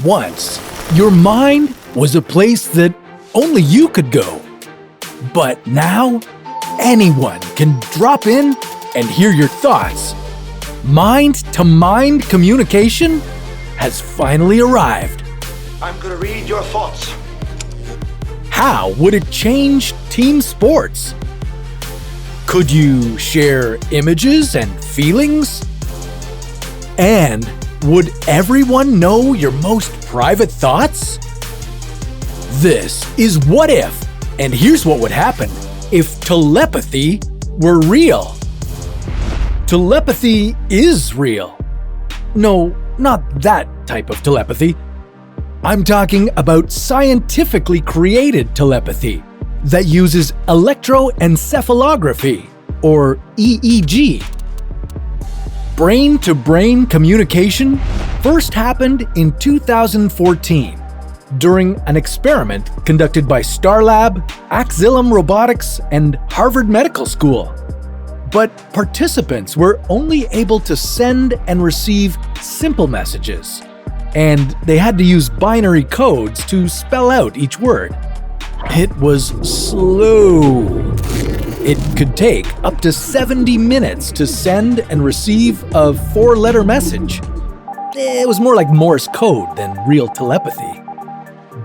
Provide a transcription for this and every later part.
Once, your mind was a place that only you could go. But now, anyone can drop in and hear your thoughts. Mind-to-mind communication has finally arrived. I'm gonna read your thoughts. How would it change team sports? Could you share images and feelings? And would everyone know your most private thoughts? This is What If, and here's what would happen if telepathy were real. Telepathy is real. No, not that type of telepathy. I'm talking about scientifically created telepathy that uses electroencephalography, or EEG. Brain-to-brain communication first happened in 2014 during an experiment conducted by Starlab, Axillum Robotics, and Harvard Medical School. But participants were only able to send and receive simple messages, and they had to use binary codes to spell out each word. It was slow. It could take up to 70 minutes to send and receive a 4-letter message. It was more like Morse code than real telepathy.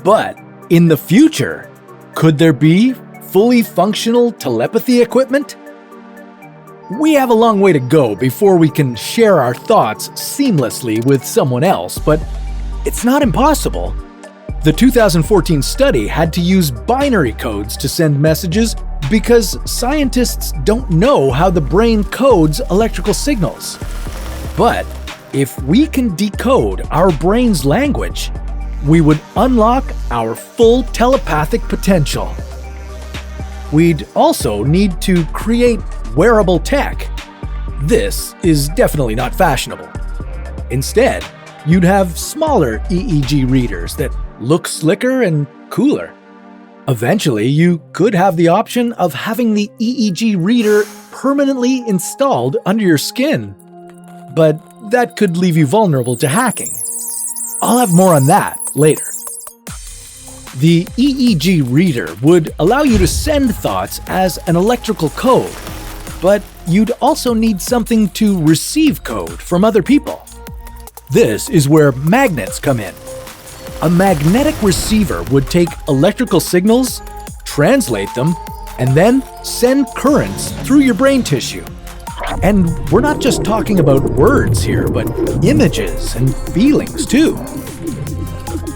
But in the future, could there be fully functional telepathy equipment? We have a long way to go before we can share our thoughts seamlessly with someone else, but it's not impossible. The 2014 study had to use binary codes to send messages because scientists don't know how the brain codes electrical signals. But if we can decode our brain's language, we would unlock our full telepathic potential. We'd also need to create wearable tech. This is definitely not fashionable. Instead, you'd have smaller EEG readers that look slicker and cooler. Eventually, you could have the option of having the EEG reader permanently installed under your skin, but that could leave you vulnerable to hacking. I'll have more on that later. The EEG reader would allow you to send thoughts as an electrical code, but you'd also need something to receive code from other people. This is where magnets come in. A magnetic receiver would take electrical signals, translate them, and then send currents through your brain tissue. And we're not just talking about words here, but images and feelings too.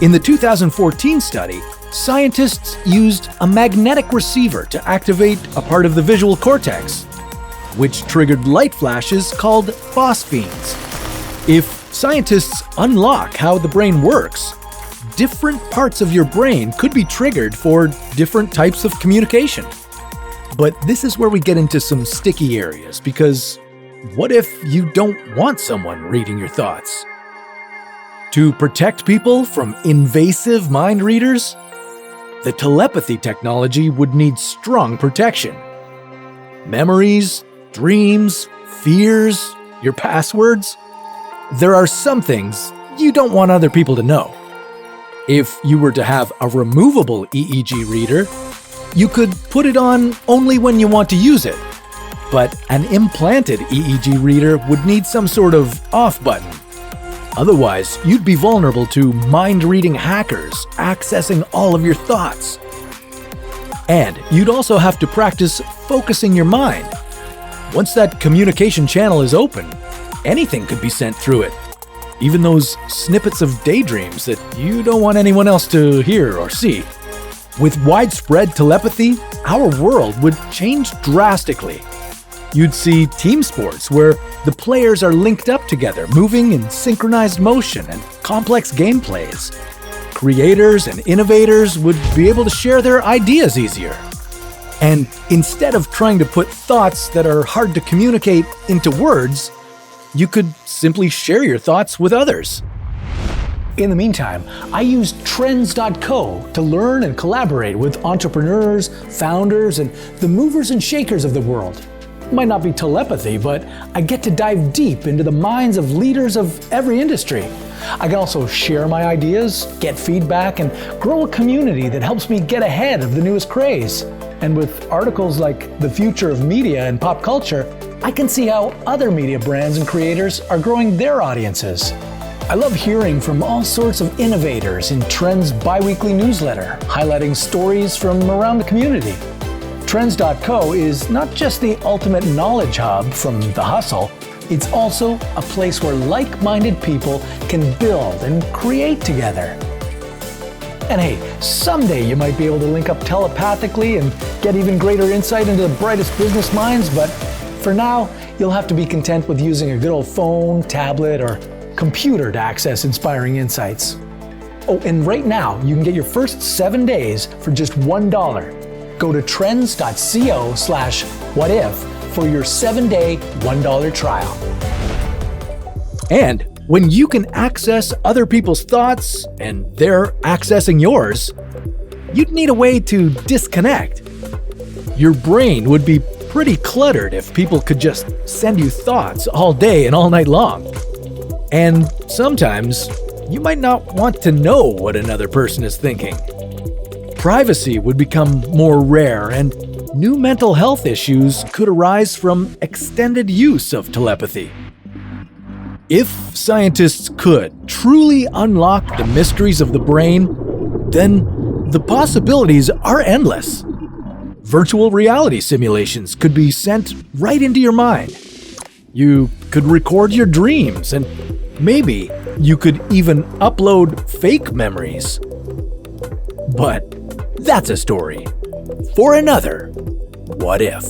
In the 2014 study, scientists used a magnetic receiver to activate a part of the visual cortex, which triggered light flashes called phosphenes. If scientists unlock how the brain works, different parts of your brain could be triggered for different types of communication. But this is where we get into some sticky areas, because what if you don't want someone reading your thoughts? To protect people from invasive mind readers, the telepathy technology would need strong protection. Memories, dreams, fears, your passwords. There are some things you don't want other people to know. If you were to have a removable EEG reader, you could put it on only when you want to use it. But an implanted EEG reader would need some sort of off button. Otherwise, you'd be vulnerable to mind-reading hackers accessing all of your thoughts. And you'd also have to practice focusing your mind. Once that communication channel is open, anything could be sent through it. Even those snippets of daydreams that you don't want anyone else to hear or see. With widespread telepathy, our world would change drastically. You'd see team sports where the players are linked up together, moving in synchronized motion and complex gameplays. Creators and innovators would be able to share their ideas easier. And instead of trying to put thoughts that are hard to communicate into words, you could simply share your thoughts with others. In the meantime, I used Trends.co to learn and collaborate with entrepreneurs, founders, and the movers and shakers of the world. It might not be telepathy, but I get to dive deep into the minds of leaders of every industry. I can also share my ideas, get feedback, and grow a community that helps me get ahead of the newest craze. And with articles like The Future of Media and Pop Culture, I can see how other media brands and creators are growing their audiences. I love hearing from all sorts of innovators in Trends bi-weekly newsletter, highlighting stories from around the community. Trends.co is not just the ultimate knowledge hub from the hustle, it's also a place where like-minded people can build and create together. And hey, someday you might be able to link up telepathically and get even greater insight into the brightest business minds, but for now, you'll have to be content with using a good old phone, tablet, or computer to access inspiring insights. Oh, and right now, you can get your first 7 days for just $1. Go to trends.co/whatif for your 7-day $1 trial. And when you can access other people's thoughts and they're accessing yours, you'd need a way to disconnect. Your brain would be pretty cluttered if people could just send you thoughts all day and all night long. And sometimes you might not want to know what another person is thinking. Privacy would become more rare, and new mental health issues could arise from extended use of telepathy. If scientists could truly unlock the mysteries of the brain, then the possibilities are endless. Virtual reality simulations could be sent right into your mind. You could record your dreams, and maybe you could even upload fake memories. But that's a story for another What If.